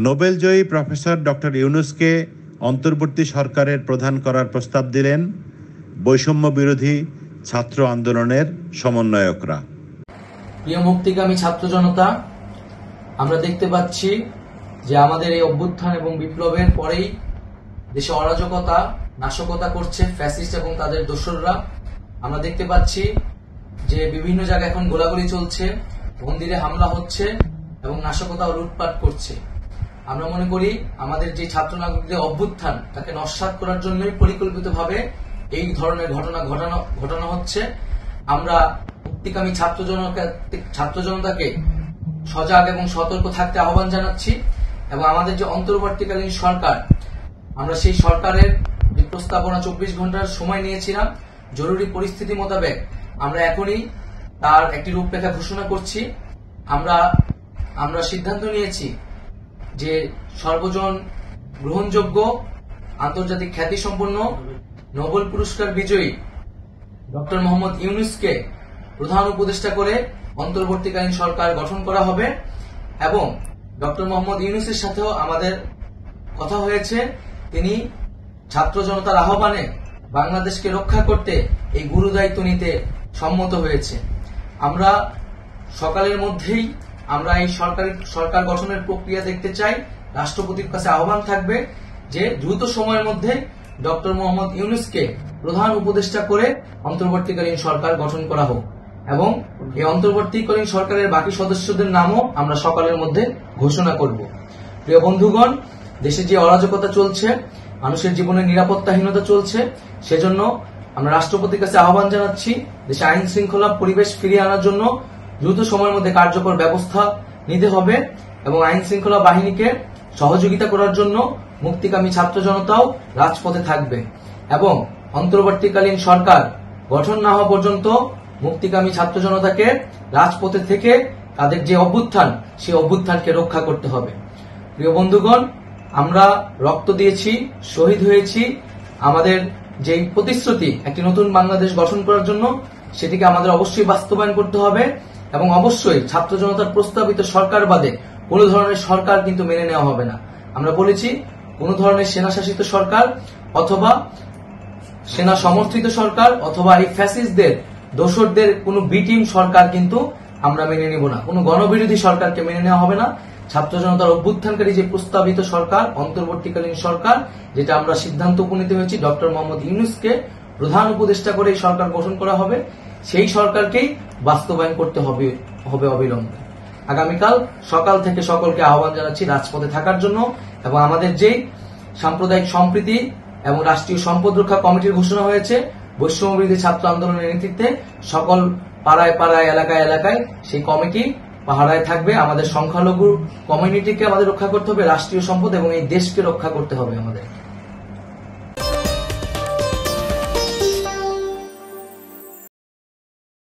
নোবেলজয়ী professor doctor ইউনূসকে অন্তর্বর্তী সরকারের প্রধান করার প্রস্তাব দিলেন বৈষম্য বিরোধী ছাত্র আন্দোলনের সমন্বয়করা। প্রিয় মুক্তিকামী ছাত্র জনতা, আমরা দেখতে পাচ্ছি যে আমাদের এই অভ্যুত্থান এবং বিপ্লবের পরেই দেশে অরাজকতা, নাশকতা করছে ফ্যাসিস্ট এবং তাদের দোসররা। আমরা দেখতে পাচ্ছি যে বিভিন্ন জায়গায় এখন গোলাগুলি চলছে, মন্দিরে হামলা হচ্ছে এবং নাশকতা ও লুটপাট করছে। আমরা মনে করি আমাদের যে ছাত্র নাগরিকদের অভ্যুত্থান তাকে নস্যাৎ করার জন্যই পরিকল্পিতভাবে এই ধরনের ঘটনা ঘটানো হচ্ছে। আমরা মুক্তিকামী ছাত্র জনতাকে সজাগ এবং সতর্ক থাকতে আহ্বান জানাচ্ছি এবং আমাদের যে অন্তর্বর্তীকালীন সরকার, আমরা সেই সরকারের যে প্রস্তাবনা 24 ঘন্টার সময় নিয়েছিলাম, জরুরি পরিস্থিতি মোতাবেক আমরা এখনই তার একটি রূপরেখা ঘোষণা করছি। আমরা সিদ্ধান্ত নিয়েছি যে সর্বজন গ্রহণযোগ্য আন্তর্জাতিক খ্যাতিসম্পন্ন নোবেল পুরস্কার বিজয়ী ডক্টর মোহাম্মদ ইউনূসকে প্রধান উপদেষ্টা করে অন্তর্বর্তীকালীন সরকার গঠন করা হবে এবং ডক্টর মোহাম্মদ ইউনূসের সাথেও আমাদের কথা হয়েছে। তিনি ছাত্র জনতার আহ্বানে বাংলাদেশকে রক্ষা করতে এই গুরু দায়িত্ব নিতে সম্মত হয়েছে। আমরা সকালের মধ্যেই আমরা এই সরকার গঠনের প্রক্রিয়া দেখতে চাই। রাষ্ট্রপতির কাছে আহ্বান থাকবে যে দ্রুত সময়ের মধ্যে ডক্টর মোহাম্মদ ইউনূসকে প্রধান উপদেষ্টা করে অন্তর্বর্তীকালীন সরকার গঠন করা হোক এবং এই অন্তর্বর্তীকালীন সরকারের বাকি সদস্যদের নামও আমরা সকালের মধ্যে ঘোষণা করব। প্রিয় বন্ধুগণ, দেশে যে অরাজকতা চলছে, মানুষের জীবনের নিরাপত্তাহীনতা চলছে, সেজন্য আমরা রাষ্ট্রপতির কাছে আহ্বান জানাচ্ছি দেশে আইন শৃঙ্খলা পরিবেশ ফিরিয়ে আনার জন্য দ্রুত সময়ের মধ্যে কার্যকর ব্যবস্থা নিতে হবে এবং আইন শৃঙ্খলা বাহিনীকে সহযোগিতা করার জন্য মুক্তিকামী ছাত্র জনতাও রাজপথে থাকবে এবং অন্তর্বর্তীকালীন সরকার গঠন না হওয়া পর্যন্ত মুক্তিকামী ছাত্র জনতাকে রাজপথে থেকে তাদের যে অভ্যুত্থান, সেই অভ্যুত্থানকে রক্ষা করতে হবে। প্রিয় বন্ধুগণ, আমরা রক্ত দিয়েছি, শহীদ হয়েছি। আমাদের যে প্রতিশ্রুতি একটি নতুন বাংলাদেশ গঠন করার জন্য, সেটিকে আমাদের অবশ্যই বাস্তবায়ন করতে হবে এবং অবশ্যই ছাত্র জনতার প্রস্তাবিত সরকার বাদে কোন ধরনের সরকার কিন্তু মেনে নেওয়া হবে না। আমরা বলেছি কোন ধরনের সেনা শাসিত সরকার অথবা সেনা সমর্থিত সরকার অথবা এই ফ্যাসিস্টদের দোসরদের কোন বি টিম সরকার কিন্তু আমরা মেনে নিব না। কোন গণবিরোধী সরকারকে মেনে নেওয়া হবে না। ছাত্র জনতার অভ্যুত্থানকারী যে প্রস্তাবিত সরকার, অন্তর্বর্তীকালীন সরকার, যেটা আমরা সিদ্ধান্ত উপনীত হয়েছি ডক্টর মোহাম্মদ ইউনূসকে প্রধান উপদেষ্টা করে এই সরকার গঠন করা হবে, সেই সরকারকেই বাস্তবায়ন করতে হবে অবিলম্বে। আগামীকাল সকাল থেকে সকলকে আহ্বান জানাচ্ছি রাজপথে থাকার জন্য এবং আমাদের যেই সাম্প্রদায়িক সম্প্রীতি এবং রাষ্ট্রীয় সম্পদ রক্ষা কমিটির ঘোষণা হয়েছে বৈষম্য বিরোধী ছাত্র আন্দোলনের নেতৃত্বে, সকল পাড়ায় পাড়ায়, এলাকায় এলাকায় সেই কমিটি পাহারায় থাকবে। আমাদের সংখ্যালঘু কমিউনিটিকে আমাদের রক্ষা করতে হবে, রাষ্ট্রীয় সম্পদ এবং এই দেশকে রক্ষা করতে হবে আমাদের।